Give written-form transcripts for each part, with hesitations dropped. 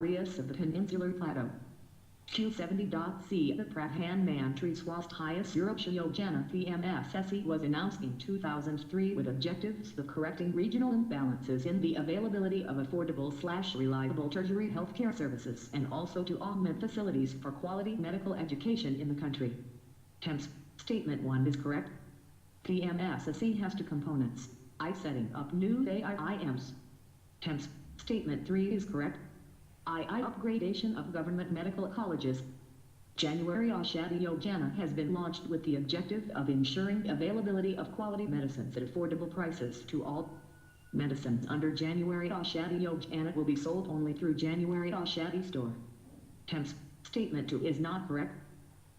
areas of the Peninsular Plateau. Q70.C. The Pradhan Swast Highest Europeogena PMSSE was announced in 2003 with objectives of correcting regional imbalances in the availability of affordable/reliable tertiary healthcare services and also to augment facilities for quality medical education in the country. TEMS Statement 1 is correct. PMSSE has two components. Setting up new AIIMs. TEMS Statement 3 is correct. II upgradation of government medical colleges. January Aushadhi Yojana has been launched with the objective of ensuring availability of quality medicines at affordable prices to all. Medicines under January Aushadhi Yojana will be sold only through January Aushadhi store. TEMS Statement 2 is not correct.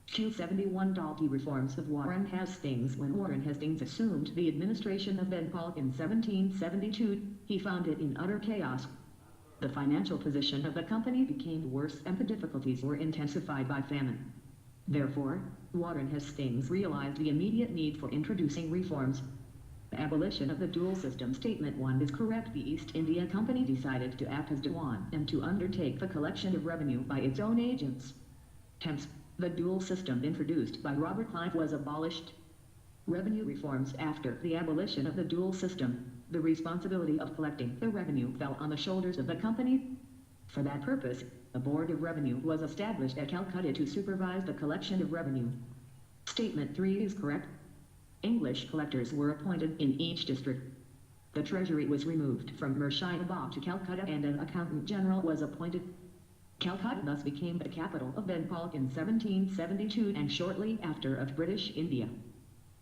Q71. Reforms of Warren Hastings. When Warren Hastings assumed the administration of Bengal in 1772, he found it in utter chaos. The financial position of the company became worse and the difficulties were intensified by famine. Therefore, Warren Hastings realized the immediate need for introducing reforms. The abolition of the dual system. Statement 1 is correct. The East India Company decided to act as Dewan and to undertake the collection of revenue by its own agents. TEMS The dual system introduced by Robert Clive was abolished. Revenue reforms. After the abolition of the dual system, the responsibility of collecting the revenue fell on the shoulders of the company. For that purpose, a board of revenue was established at Calcutta to supervise the collection of revenue. Statement 3 is correct. English collectors were appointed in each district. The treasury was removed from Murshidabad to Calcutta and an accountant general was appointed. Calcutta thus became the capital of Bengal in 1772 and shortly after of British India.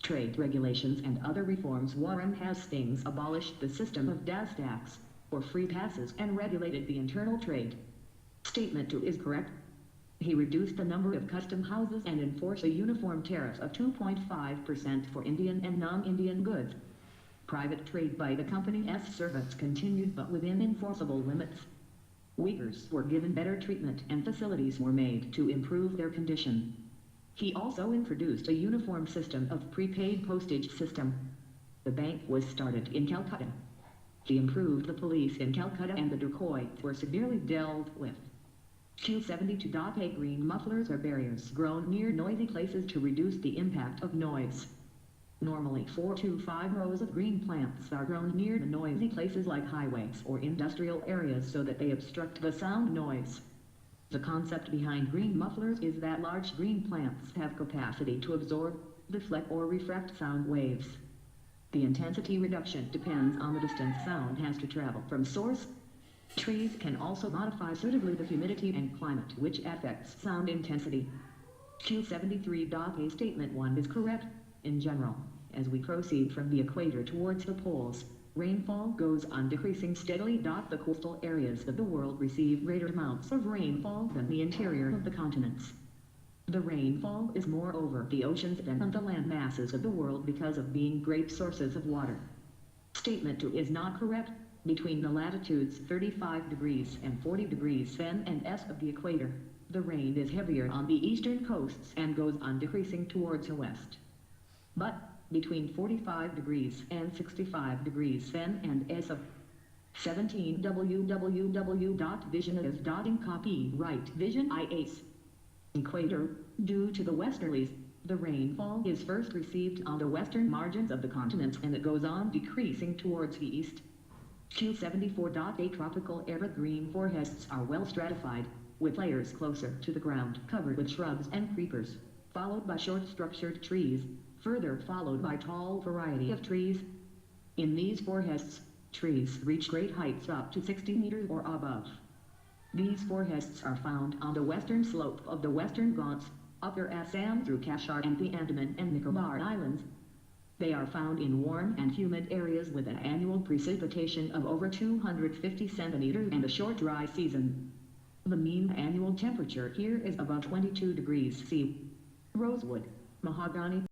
Trade regulations and other reforms. Warren Hastings abolished the system of DAS tax, or free passes, and regulated the internal trade. Statement 2 is correct. He reduced the number of custom houses and enforced a uniform tariff of 2.5% for Indian and non-Indian goods. Private trade by the company's servants continued but within enforceable limits. Uyghurs were given better treatment and facilities were made to improve their condition. He also introduced a uniform system of prepaid postage system. The bank was started in Calcutta. He improved the police in Calcutta and the dacoits were severely dealt with. Q72. Green mufflers are barriers grown near noisy places to reduce the impact of noise. Normally 4 to 5 rows of green plants are grown near the noisy places like highways or industrial areas so that they obstruct the sound noise. The concept behind green mufflers is that large green plants have capacity to absorb, deflect or refract sound waves. The intensity reduction depends on the distance sound has to travel from source. Trees can also modify suitably the humidity and climate which affects sound intensity. Q73. A Statement 1 is correct. In general, as we proceed from the equator towards the poles, rainfall goes on decreasing steadily. The coastal areas of the world receive greater amounts of rainfall than the interior of the continents. The rainfall is more over the oceans than on the land masses of the world because of being great sources of water. Statement 2 is not correct. Between the latitudes 35 degrees and 40 degrees N and S of the equator, the rain is heavier on the eastern coasts and goes on decreasing towards the west. But between 45 degrees and 65 degrees N and S of 17 www.visionis.in copyright Vision IAS. Equator, due to the westerlies, the rainfall is first received on the western margins of the continents and it goes on decreasing towards the east. Q74. A tropical evergreen forests are well stratified, with layers closer to the ground covered with shrubs and creepers, followed by short structured trees, further followed by tall variety of trees. In these forests, trees reach great heights up to 60 meters or above. These forests are found on the western slope of the Western Ghats, Upper Assam through Kashgar and the Andaman and Nicobar Islands. They are found in warm and humid areas with an annual precipitation of over 250 centimeters and a short dry season. The mean annual temperature here is above 22 degrees C. Rosewood, mahogany,